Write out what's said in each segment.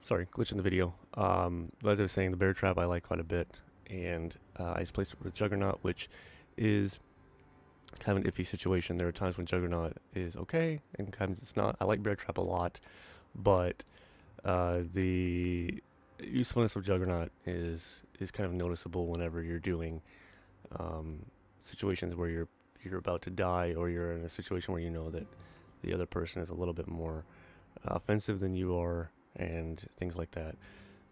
Sorry, glitch in the video. But as I was saying, the bear trap I like quite a bit, and I just placed it with Juggernaut, which is kind of an iffy situation. There are times when Juggernaut is okay, and times it's not. I like bear trap a lot, but the usefulness of Juggernaut is kind of noticeable whenever you're doing situations where you're about to die, or you're in a situation where you know that the other person is a little bit more offensive than you are, and things like that.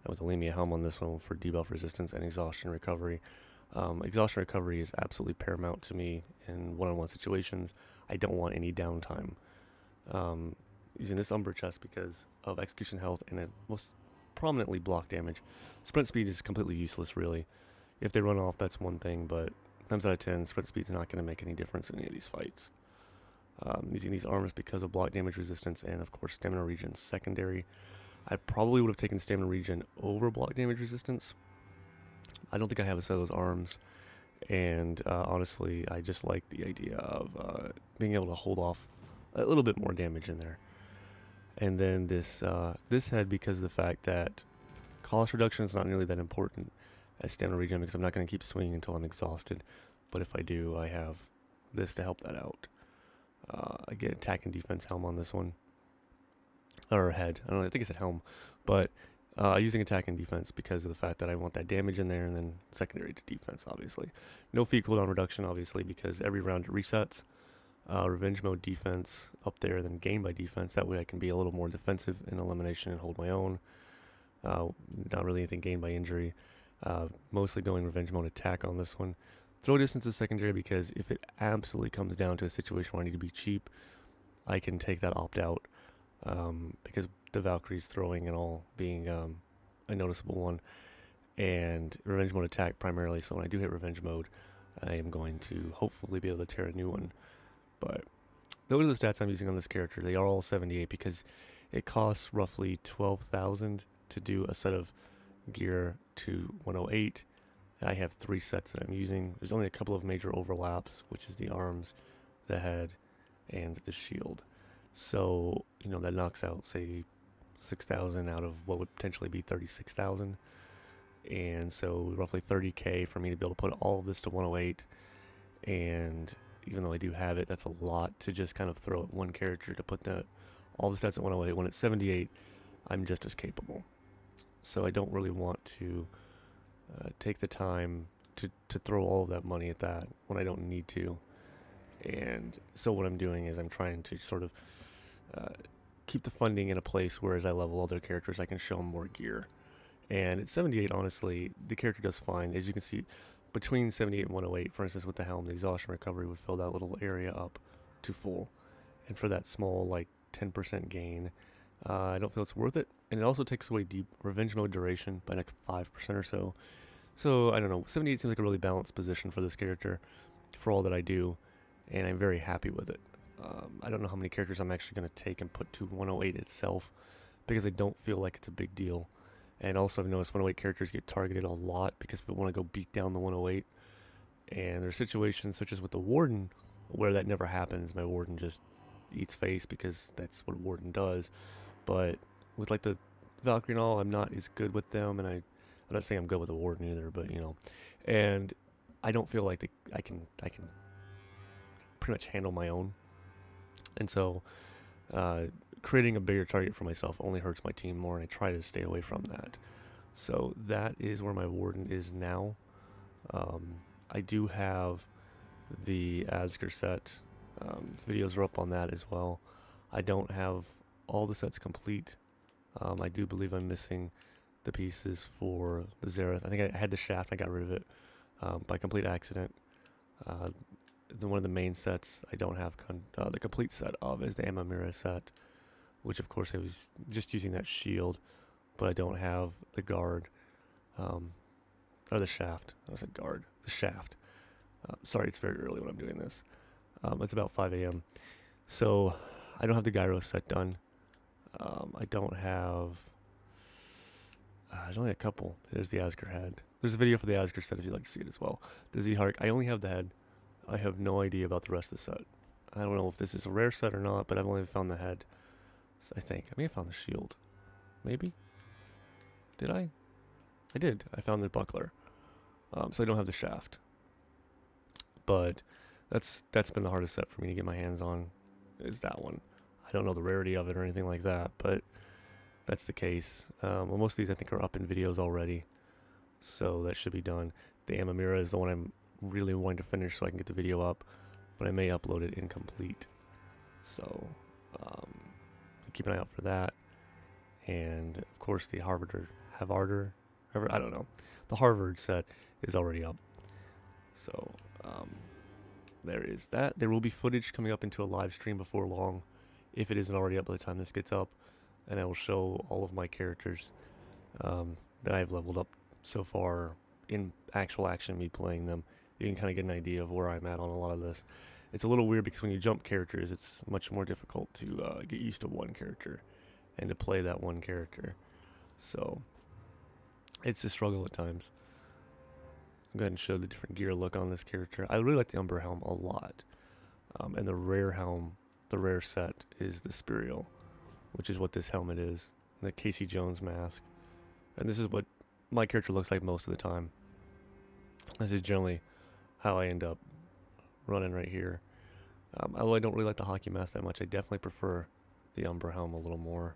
I went to Lamia Helm on this one for debuff resistance and exhaustion recovery. Exhaustion recovery is absolutely paramount to me in one-on-one situations. I don't want any downtime. Using this Umber chest because of execution health and it most prominently block damage. Sprint speed is completely useless, really. If they run off, that's one thing, but times out of 10, sprint speed is not going to make any difference in any of these fights. Using these arms because of block damage resistance and, of course, stamina regen secondary. I probably would have taken stamina regen over block damage resistance. I don't think I have a set of those arms, and honestly, I just like the idea of being able to hold off a little bit more damage in there. And then this head, because of the fact that cost reduction is not nearly that important as stamina regen, because I'm not going to keep swinging until I'm exhausted. But if I do, I have this to help that out. I get attack and defense helm on this one, or head. I don't know. I think it's a helm, but using attack and defense because of the fact that I want that damage in there, and then secondary to defense, obviously. No feat cooldown reduction, obviously, because every round it resets. Revenge mode defense up there, then gain by defense. That way I can be a little more defensive in elimination and hold my own. Not really anything gained by injury. Mostly going revenge mode attack on this one. Throw distance is secondary because if it absolutely comes down to a situation where I need to be cheap, I can take that opt out because the Valkyrie's throwing and all being a noticeable one. And revenge mode attack primarily, so when I do hit revenge mode, I am going to hopefully be able to tear a new one. But those are the stats I'm using on this character. They are all 78 because it costs roughly 12,000 to do a set of gear to 108. I have 3 sets that I'm using. There's only a couple of major overlaps, which is the arms, the head, and the shield. So, you know, that knocks out, say, 6,000 out of what would potentially be 36,000. And so roughly 30k for me to be able to put all of this to 108. And even though I do have it, that's a lot to just kind of throw at one character to put all the stats at 108. When it's 78, I'm just as capable. So I don't really want to take the time to throw all of that money at that when I don't need to. And so what I'm doing is I'm trying to sort of keep the funding in a place where as I level other characters, I can show them more gear. And at 78, honestly, the character does fine. As you can see, between 78 and 108, for instance, with the helm, the exhaustion recovery would fill that little area up to full. And for that small, like, 10% gain, I don't feel it's worth it. And it also takes away deep revenge mode duration by like 5% or so. So, I don't know, 78 seems like a really balanced position for this character for all that I do, and I'm very happy with it. I don't know how many characters I'm actually going to take and put to 108 itself, because I don't feel like it's a big deal. And also I've noticed 108 characters get targeted a lot because people want to go beat down the 108. And there are situations such as with the Warden where that never happens. My Warden just eats face because that's what Warden does. But with like the Valkyrie and all, I'm not as good with them, and I'm not saying I'm good with the Warden either, but you know. And I don't feel like I can pretty much handle my own. And so creating a bigger target for myself only hurts my team more, and I try to stay away from that. So that is where my Warden is now. I do have the Asger set. Videos are up on that as well. I don't have all the sets complete. I do believe I'm missing the pieces for the Zareth. I think I had the shaft, I got rid of it by complete accident. One of the main sets I don't have the complete set of is the Amamira set, which of course I was just using that shield, but I don't have the guard, or the shaft. I said guard, the shaft. Sorry, it's very early when I'm doing this. It's about 5 a.m. So I don't have the gyro set done. I don't have, there's only a couple. There's the Asger head. There's a video for the Asger set if you'd like to see it as well. The Z-Hark, I only have the head. I have no idea about the rest of the set. I don't know if this is a rare set or not, but I've only found the head. I think. I may have found the shield. Maybe? Did I? I did. I found the buckler. So I don't have the shaft. But that's been the hardest set for me to get my hands on, is that one. I don't know the rarity of it or anything like that, but that's the case. Well, most of these I think are up in videos already, so that should be done. The Amamura is the one I'm really wanting to finish so I can get the video up, but I may upload it incomplete. So keep an eye out for that. And of course the Harvard, I don't know. The Harvard set is already up. So there is that. There will be footage coming up into a live stream before long, if it isn't already up by the time this gets up, and I will show all of my characters that I've leveled up so far in actual action, me playing them. You can kind of get an idea of where I'm at on a lot of this. It's a little weird because when you jump characters, it's much more difficult to get used to one character and to play that one character. So it's a struggle at times. I'll go ahead and show the different gear look on this character. I really like the Umber helm a lot. And the rare helm, the rare set, is the Spirial, which is what this helmet is. The Casey Jones mask. And this is what my character looks like most of the time. This is generally how I end up running right here. Although I don't really like the hockey mask that much, I definitely prefer the Umber helm a little more.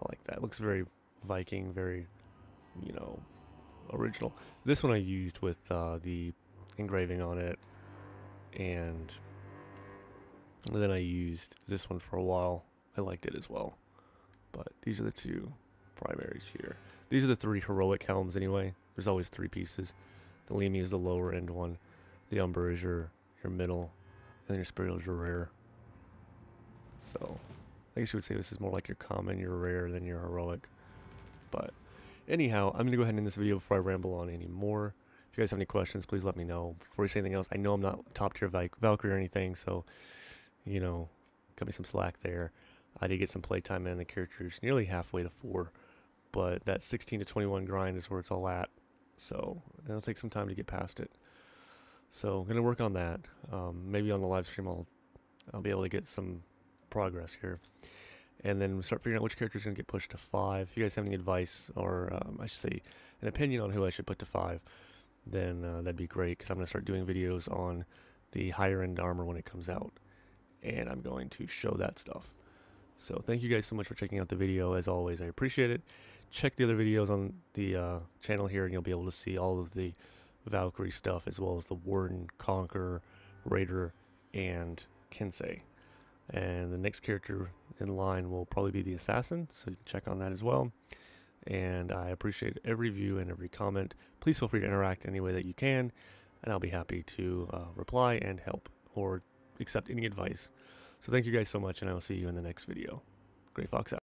I like that. It looks very Viking, very, you know, original. This one I used with the engraving on it, and then I used this one for a while. I liked it as well. But these are the two primaries here. These are the three heroic helms anyway. There's always three pieces. The Lemi is the lower end one. The Umber is your middle, and then your Spirial is your rare. So I guess you would say this is more like your common, your rare, than your heroic. But anyhow, I'm going to go ahead and end this video before I ramble on any more. If you guys have any questions, please let me know. Before you say anything else, I know I'm not top tier Valkyrie or anything, so, you know, cut me some slack there. I did get some playtime in the characters, nearly halfway to 4, but that 16 to 21 grind is where it's all at. So it'll take some time to get past it. So I'm going to work on that. Maybe on the live stream I'll be able to get some progress here. And then start figuring out which character is going to get pushed to 5. If you guys have any advice, or I should say an opinion on who I should put to 5, then that'd be great, because I'm going to start doing videos on the higher end armor when it comes out. And I'm going to show that stuff. So thank you guys so much for checking out the video. As always, I appreciate it. Check the other videos on the channel here, and you'll be able to see all of the Valkyrie stuff, as well as the Warden, Conqueror, Raider, and Kensei. And the next character in line will probably be the Assassin, so you can check on that as well. And I appreciate every view and every comment. Please feel free to interact any way that you can, and I'll be happy to reply and help, or accept any advice. So thank you guys so much, and I will see you in the next video. Gray Fox out.